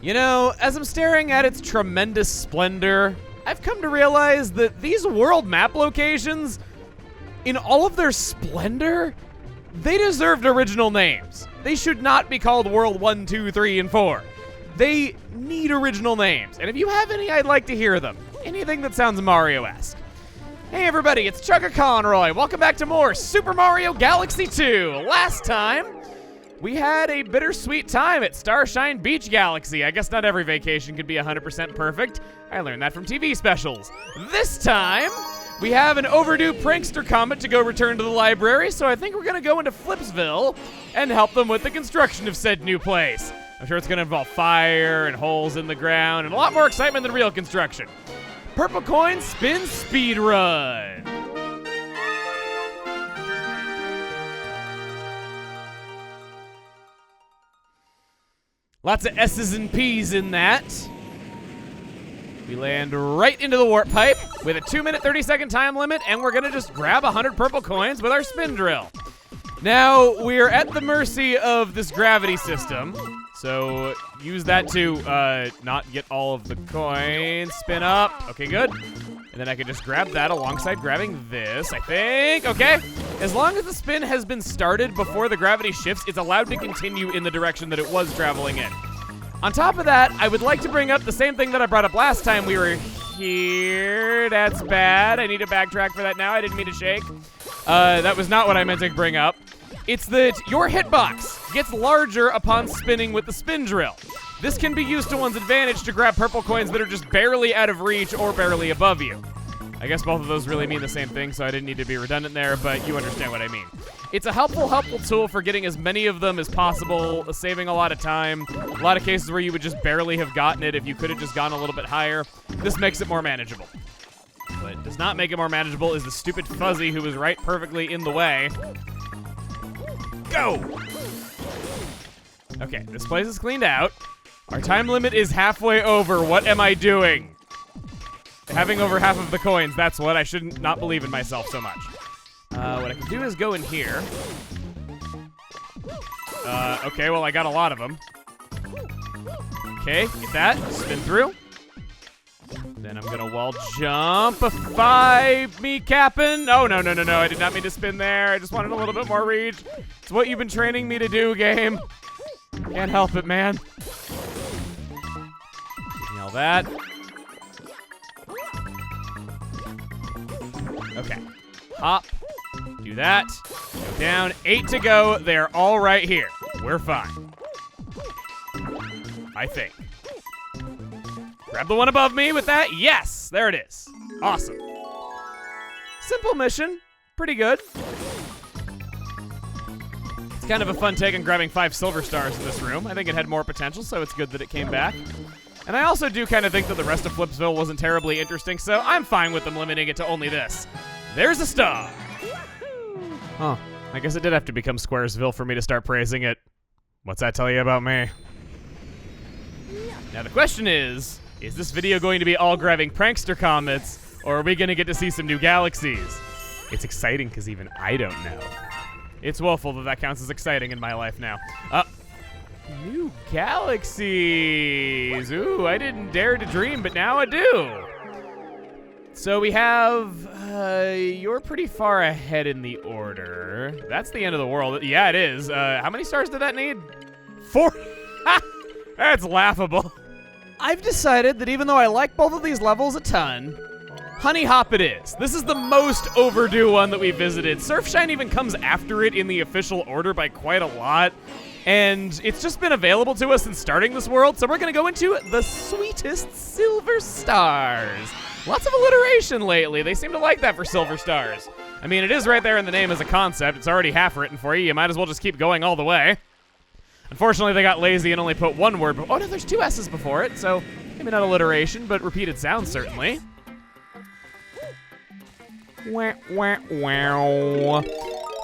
You know, as I'm staring at its tremendous splendor, I've come to realize that these world map locations, in all of their splendor, they deserved original names. They should not be called World 1, 2, 3, and 4. They need original names, and if you have any, I'd like to hear them. Anything that sounds Mario-esque. Hey everybody, it's Chugga Conroy. Welcome back to more Super Mario Galaxy 2. Last time, we had a bittersweet time at Starshine Beach Galaxy. I guess not every vacation could be 100% perfect. I learned that from TV specials. This time, we have an overdue prankster comet to go return to the library, so I think we're gonna go into Flipsville and help them with the construction of said new place. I'm sure it's gonna involve fire and holes in the ground and a lot more excitement than real construction. Purple Coin Spin Speed Run. Lots of S's and P's in that. We land right into the warp pipe with a 2-minute, 30-second time limit, and we're gonna just grab 100 purple coins with our spin drill. Now, we're at the mercy of this gravity system, so use that to not get all of the coins. Spin up. Okay, good. And then I can just grab that alongside grabbing this, I think. Okay. As long as the spin has been started before the gravity shifts, it's allowed to continue in the direction that it was traveling in. On top of that, I would like to bring up the same thing that I brought up last time we were here. That's bad. I need to backtrack for that now. I didn't mean to shake. That was not what I meant to bring up. It's that your hitbox gets larger upon spinning with the spin drill. This can be used to one's advantage to grab purple coins that are just barely out of reach or barely above you. I guess both of those really mean the same thing, so I didn't need to be redundant there, but you understand what I mean. It's a helpful tool for getting as many of them as possible, saving a lot of time. A lot of cases where you would just barely have gotten it if you could have just gone a little bit higher. This makes it more manageable. What does not make it more manageable is the stupid Fuzzy who was right perfectly in the way. Go! Okay, this place is cleaned out. Our time limit is halfway over. What am I doing? Having over half of the coins, that's what. I shouldn't not believe in myself so much. What I can do is go in here. Okay, well, I got a lot of them. Okay, get that. Spin through. Then I'm gonna wall jump. 5 me capping. Oh, no. I did not mean to spin there. I just wanted a little bit more reach. It's what you've been training me to do, game. Can't help it, man. Give me all that. Okay. Hop. Do that. Go down. 8 to go. They're all right here. We're fine. I think. Grab the one above me with that. Yes! There it is. Awesome. Simple mission. Pretty good. It's kind of a fun take on grabbing 5 silver stars in this room. I think it had more potential, so it's good that it came back. And I also do kind of think that the rest of Flipsville wasn't terribly interesting, so I'm fine with them limiting it to only this. There's a star. Huh. I guess it did have to become Squaresville for me to start praising it. What's that tell you about me? Now the question is this video going to be all grabbing prankster comets, or are we going to get to see some new galaxies? It's exciting because even I don't know. It's woeful that counts as exciting in my life now. New galaxies. Ooh, I didn't dare to dream, but now I do. So we have, you're pretty far ahead in the order. That's the end of the world. Yeah, it is. How many stars did that need? 4. That's laughable. I've decided that even though I like both of these levels a ton, Honey Hop it is. This is the most overdue one that we visited. Surfshine even comes after it in the official order by quite a lot. And it's just been available to us since starting this world, so we're gonna go into the sweetest silver stars. Lots of alliteration lately. They seem to like that for silver stars. I mean, it is right there in the name as a concept. It's already half written for you. You might as well just keep going all the way. Unfortunately, they got lazy and only put one word. Oh, no, there's 2 S's before it, so maybe not alliteration, but repeated sounds, certainly. Wah, wah, wow.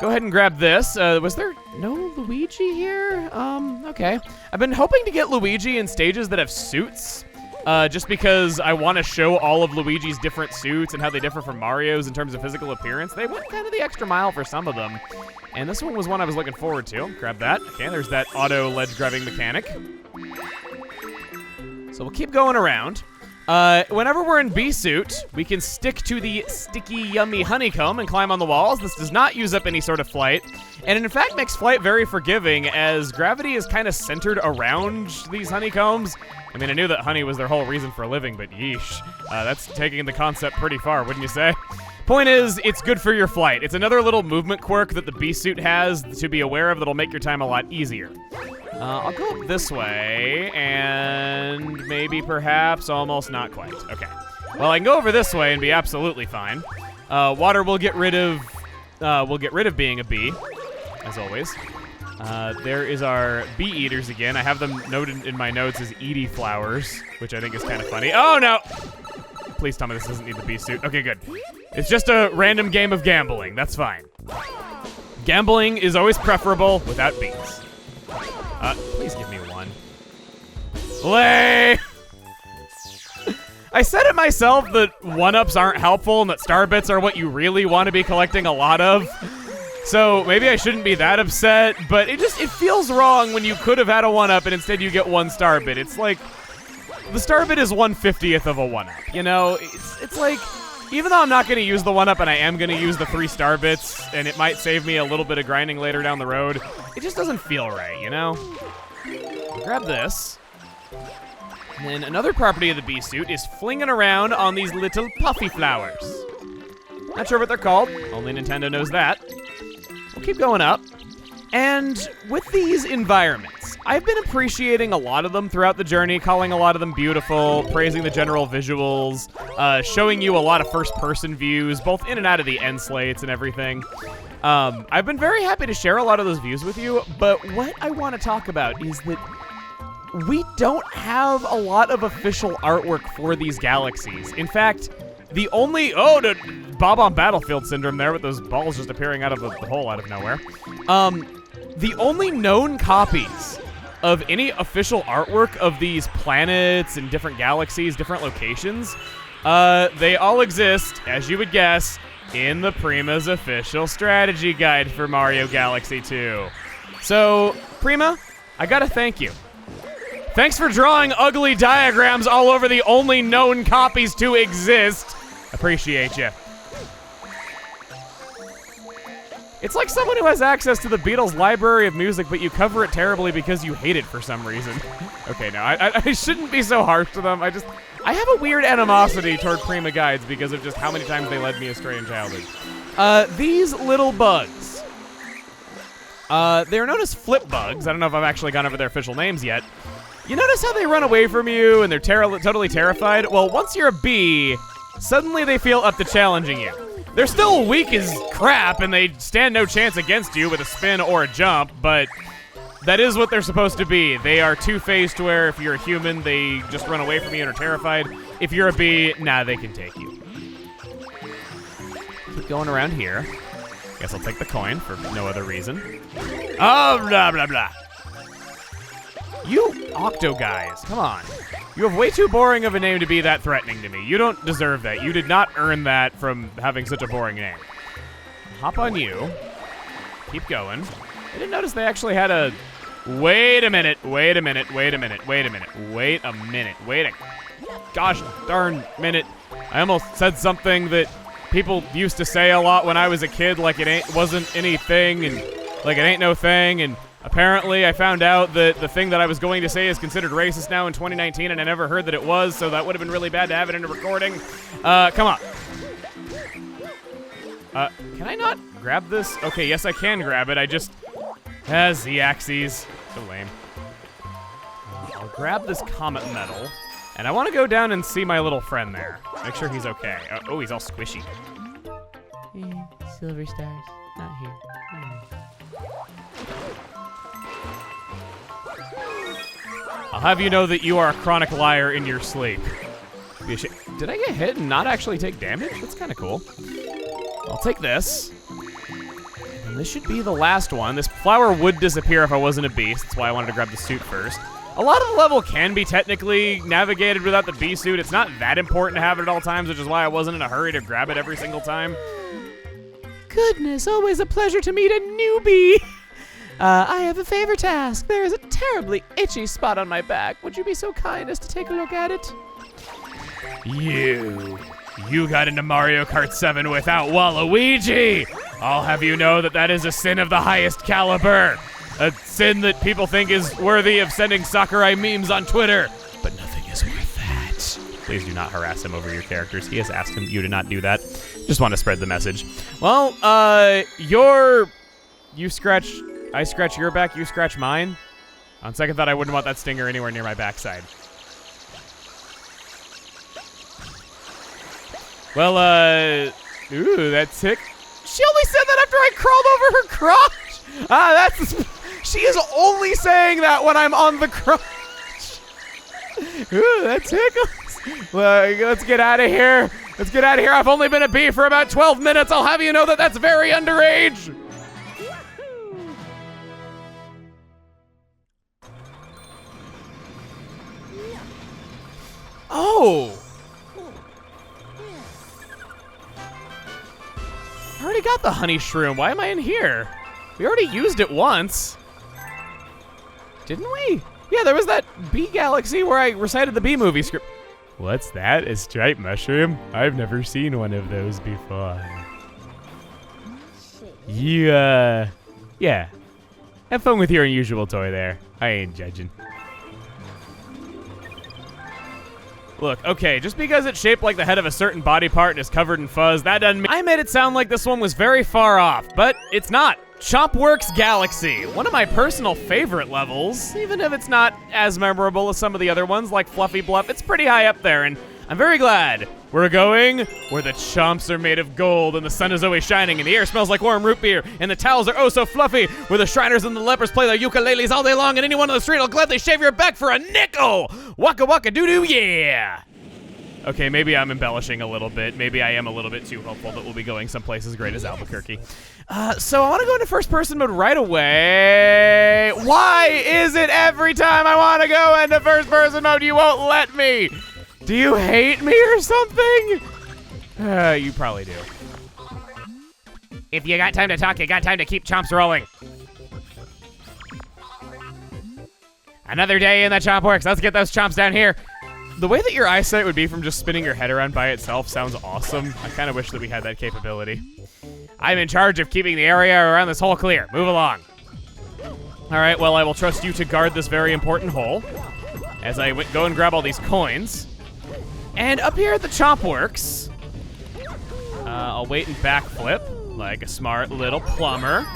Go ahead and grab this. Was there no Luigi here? Okay. I've been hoping to get Luigi in stages that have suits, just because I want to show all of Luigi's different suits and how they differ from Mario's in terms of physical appearance. They went kind of the extra mile for some of them. And this one was one I was looking forward to. Grab that. Okay, there's that auto ledge grabbing mechanic. So we'll keep going around. Whenever we're in bee suit, we can stick to the sticky, yummy honeycomb and climb on the walls. This does not use up any sort of flight, and in fact makes flight very forgiving, as gravity is kind of centered around these honeycombs. I mean, I knew that honey was their whole reason for living, but yeesh. That's taking the concept pretty far, wouldn't you say? Point is, it's good for your flight. It's another little movement quirk that the bee suit has to be aware of that'll make your time a lot easier. I'll go up this way, and maybe, perhaps, almost not quite. Okay. Well, I can go over this way and be absolutely fine. Water will get rid of being a bee, as always. There is our bee eaters again. I have them noted in my notes as Edie flowers, which I think is kind of funny. Oh, no! Please tell me this doesn't need the bee suit. Okay, good. It's just a random game of gambling. That's fine. Gambling is always preferable without bees. Please give me one. Lay! I said it myself that one-ups aren't helpful and that star bits are what you really want to be collecting a lot of. So maybe I shouldn't be that upset, but it feels wrong when you could have had a one-up and instead you get one star bit. It's like, the star bit is 1/50th of a one-up, you know? It's like, even though I'm not going to use the one-up and I am going to use the 3 star bits, and it might save me a little bit of grinding later down the road, it just doesn't feel right, you know? I'll grab this. And then another property of the bee suit is flinging around on these little puffy flowers. Not sure what they're called. Only Nintendo knows that. We'll keep going up. And with these environments, I've been appreciating a lot of them throughout the journey, calling a lot of them beautiful, praising the general visuals, showing you a lot of first-person views, both in and out of the end slates and everything. I've been very happy to share a lot of those views with you, but what I want to talk about is that we don't have a lot of official artwork for these galaxies. In fact, the only... Oh, the Bob on Battlefield syndrome there with those balls just appearing out of the hole out of nowhere. The only known copies of any official artwork of these planets and different galaxies, different locations, they all exist, as you would guess, in the Prima's official strategy guide for Mario Galaxy 2. So, Prima, I gotta thank you. Thanks for drawing ugly diagrams all over the only known copies to exist. Appreciate you. It's like someone who has access to the Beatles' library of music, but you cover it terribly because you hate it for some reason. Okay, no, I shouldn't be so harsh to them. I have a weird animosity toward Prima Guides because of just how many times they led me astray in childhood. These little bugs. They're known as flip bugs. I don't know if I've actually gone over their official names yet. You notice how they run away from you and they're totally terrified? Well, once you're a bee, suddenly they feel up to challenging you. They're still weak as crap, and they stand no chance against you with a spin or a jump, but that is what they're supposed to be. They are two-faced, where if you're a human, they just run away from you and are terrified. If you're a bee, nah, they can take you. Keep going around here. Guess I'll take the coin for no other reason. Oh, blah, blah, blah. You Octo guys, come on. You have way too boring of a name to be that threatening to me. You don't deserve that. You did not earn that from having such a boring name. Hop on you. Keep going. I didn't notice they actually had a... Wait a minute. Wait a minute. Wait a minute. Wait a minute. Wait a minute. Wait a... Gosh darn minute. I almost said something that people used to say a lot when I was a kid, like it wasn't anything, and like it ain't no thing, and apparently I found out that the thing that I was going to say is considered racist now in 2019, and I never heard that it was, so that would have been really bad to have it in a recording. Come on. Can I not grab this? Okay, yes I can grab it, I just... Z-axes. So lame. I'll grab this comet medal, and I want to go down and see my little friend there. Make sure he's okay. Oh, he's all squishy. Silver stars, not here. I'll have you know that you are a chronic liar in your sleep. Did I get hit and not actually take damage? That's kind of cool. I'll take this. And this should be the last one. This flower would disappear if I wasn't a beast. That's why I wanted to grab the suit first. A lot of the level can be technically navigated without the bee suit. It's not that important to have it at all times, which is why I wasn't in a hurry to grab it every single time. Goodness, always a pleasure to meet a newbie. I have a favor to ask. There is a terribly itchy spot on my back. Would you be so kind as to take a look at it? You got into Mario Kart 7 without Waluigi. I'll have you know that that is a sin of the highest caliber. A sin that people think is worthy of sending Sakurai memes on Twitter. But nothing is worth that. Please do not harass him over your characters. He has asked you to not do that. Just want to spread the message. Well, you scratch, I scratch your back, you scratch mine. On second thought, I wouldn't want that stinger anywhere near my backside. Well, ooh, that tick. She only said that after I crawled over her crotch. She is only saying that when I'm on the crotch. Ooh, that tickles. Well, let's get out of here. Let's get out of here. I've only been a bee for about 12 minutes. I'll have you know that that's very underage. Oh. I already got the honey shroom. Why am I in here? We already used it once. Didn't we? Yeah, there was that bee galaxy where I recited the bee movie script. What's that? A striped mushroom? I've never seen one of those before. Yeah. Have fun with your unusual toy there. I ain't judging. Look, okay, just because it's shaped like the head of a certain body part and is covered in fuzz, that doesn't mean— I made it sound like this one was very far off, but it's not. Chompworks Galaxy, one of my personal favorite levels, even if it's not as memorable as some of the other ones like Fluffy Bluff, it's pretty high up there, and I'm very glad we're going where the chomps are made of gold and the sun is always shining and the air smells like warm root beer and the towels are oh so fluffy, where the Shriners and the lepers play their ukuleles all day long and anyone on the street will gladly shave your back for a nickel! Waka waka doo-doo, yeah! Okay, maybe I'm embellishing a little bit. Maybe I am a little bit too hopeful that we'll be going someplace as great as Albuquerque. So I want to go into first-person mode right away. Why is it every time I want to go into first-person mode you won't let me? Do you hate me or something? You probably do. If you got time to talk, you got time to keep chomps rolling. Another day in the chomp works. Let's get those chomps down here. The way that your eyesight would be from just spinning your head around by itself sounds awesome. I kind of wish that we had that capability. I'm in charge of keeping the area around this hole clear. Move along. All right, well, I will trust you to guard this very important hole as I go and grab all these coins. And up here at the Chomp Works, I'll wait and backflip like a smart little plumber.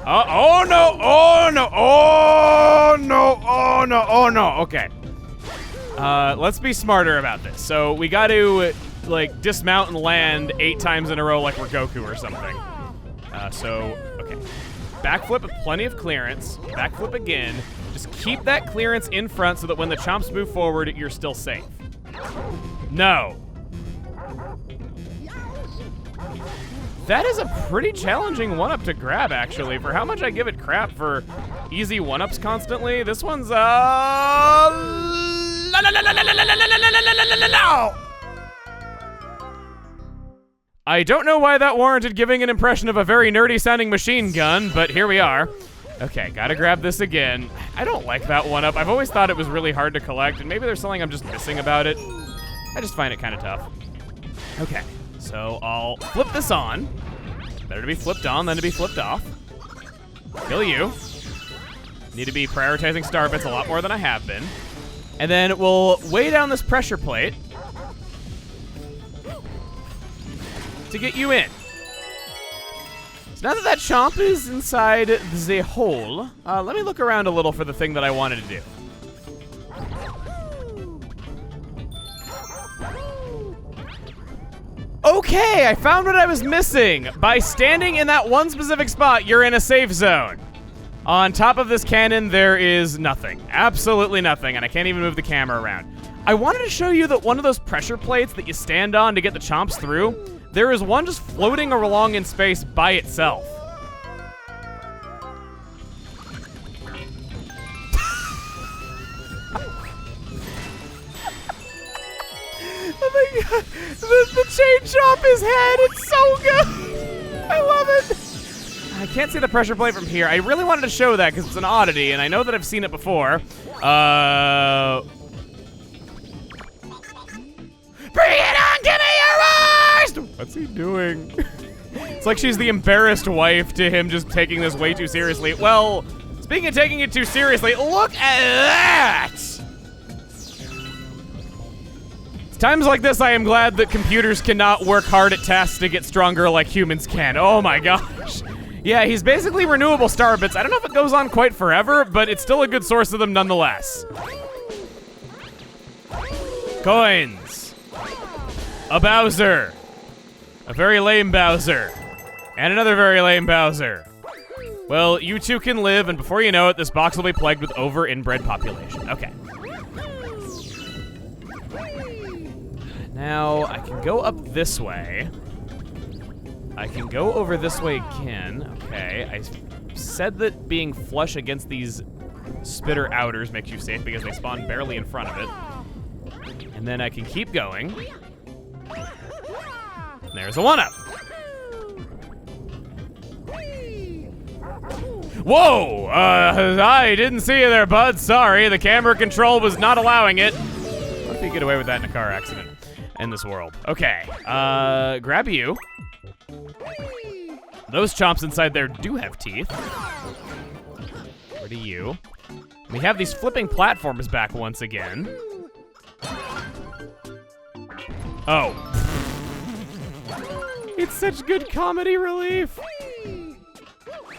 Oh no, oh no, oh no, oh no, oh no, okay. Let's be smarter about this. So we got to like dismount and land 8 times in a row like we're Goku or something. Okay. Backflip with plenty of clearance. Backflip again. Just keep that clearance in front so that when the chomps move forward, you're still safe. No. That is a pretty challenging one-up to grab, actually. For how much I give it crap for easy one-ups constantly, this one's, I don't know why that warranted giving an impression of a very nerdy-sounding machine gun, but here we are. Okay, gotta grab this again. I don't like that one-up. I've always thought it was really hard to collect, and maybe there's something I'm just missing about it. I just find it kind of tough. Okay, so I'll flip this on. Better to be flipped on than to be flipped off. Kill you. Need to be prioritizing star bits a lot more than I have been. And then we'll weigh down this pressure plate to get you in. So now that that chomp is inside the hole, let me look around a little for the thing that I wanted to do. Okay, I found what I was missing. By standing in that one specific spot, you're in a safe zone. On top of this cannon, there is nothing. Absolutely nothing, and I can't even move the camera around. I wanted to show you that one of those pressure plates that you stand on to get the chomps through, there is one just floating along in space by itself. Oh my god, the chain chomp is head, it's so good. I love it. I can't see the pressure plate from here. I really wanted to show that because it's an oddity, and I know that I've seen it before. Bring it on! Give me your worst! What's he doing? It's like she's the embarrassed wife to him just taking this way too seriously. Well, speaking of taking it too seriously, look at that! It's times like this I am glad that computers cannot work hard at tasks to get stronger like humans can. Oh my gosh. Yeah, he's basically renewable star bits. I don't know if it goes on quite forever, but it's still a good source of them nonetheless. Coins. A Bowser. A very lame Bowser. And another very lame Bowser. Well, you two can live, and before you know it, this box will be plagued with over-inbred population. Okay. Now, I can go up this way. I can go over this way again. Okay, I said that being flush against these spitter outers makes you safe because they spawn barely in front of it. And then I can keep going. There's a one-up. Whoa! I didn't see you there, bud. Sorry, the camera control was not allowing it. What if you get away with that in a car accident in this world? Okay, grab you. Those chomps inside there do have teeth. Where do you? We have these flipping platforms back once again. Oh. It's such good comedy relief.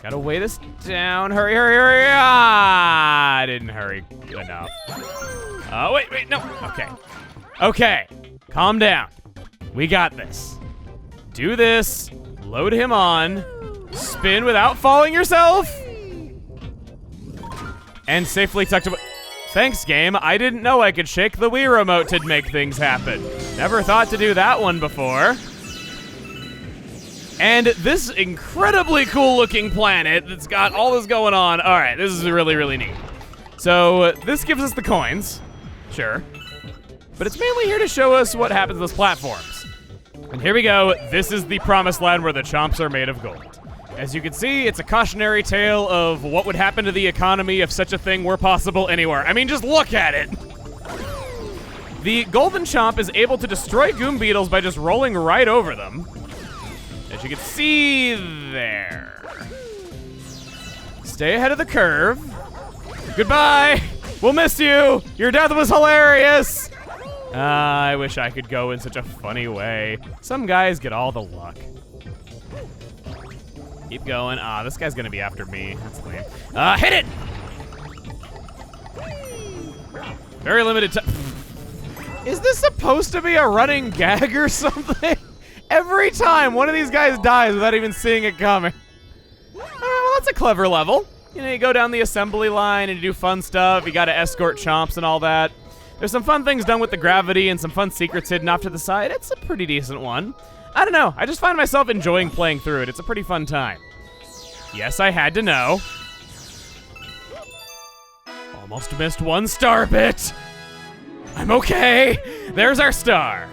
Gotta weigh this down. Hurry, hurry, hurry. Ah, I didn't hurry enough. Wait, no. Okay. Okay, calm down. We got this. Do this. Load him on. Spin without falling yourself. And safely tucked away. Thanks, game. I didn't know I could shake the Wii remote to make things happen. Never thought to do that one before. And this incredibly cool looking planet that's got all this going on. All right, this is really, really neat. So this gives us the coins, sure. But it's mainly here to show us what happens to those platforms. And here we go. This is the promised land where the chomps are made of gold. As you can see, it's a cautionary tale of what would happen to the economy if such a thing were possible anywhere. I mean, just look at it. The golden chomp is able to destroy Goom Beetles by just rolling right over them. As you can see there. Stay ahead of the curve. Goodbye. We'll miss you. Your death was hilarious. I wish I could go in such a funny way. Some guys get all the luck. Keep going. This guy's gonna be after me. That's lame. Hit it! Very limited time. Is this supposed to be a running gag or something? Every time one of these guys dies without even seeing it coming. All right, well, that's a clever level. You know, you go down the assembly line and you do fun stuff. You gotta escort chomps and all that. There's some fun things done with the gravity and some fun secrets hidden off to the side. It's a pretty decent one. I don't know. I just find myself enjoying playing through it. It's a pretty fun time. Yes, I had to know. Almost missed one star bit. I'm okay. There's our star.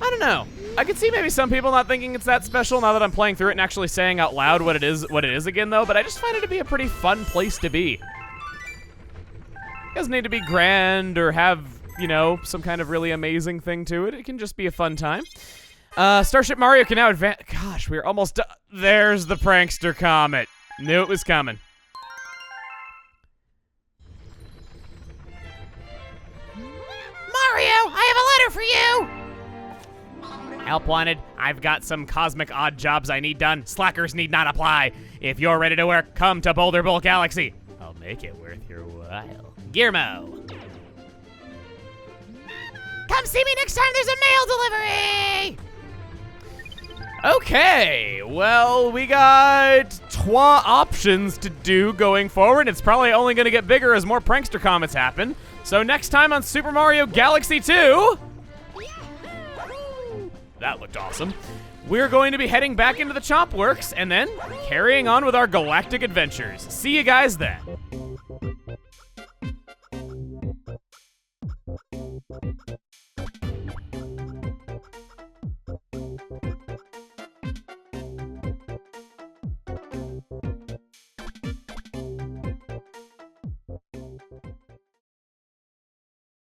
I don't know. I could see maybe some people not thinking it's that special now that I'm playing through it and actually saying out loud what it is again, though, but I just find it to be a pretty fun place to be. It doesn't need to be grand or have, you know, some kind of really amazing thing to it. It can just be a fun time. Starship Mario can now advance. Gosh, we're almost done. There's the prankster comet. Knew it was coming. Mario, I have a letter for you! Help wanted. I've got some cosmic odd jobs I need done. Slackers need not apply. If you're ready to work, come to Boulder Bowl Galaxy. I'll make it worth your while. Gearmo. Come see me next time there's a mail delivery! Okay, well, we got trois options to do going forward. It's probably only going to get bigger as more prankster comets happen. So next time on Super Mario Galaxy 2... That looked awesome. We're going to be heading back into the Chomp Works and then carrying on with our galactic adventures. See you guys then.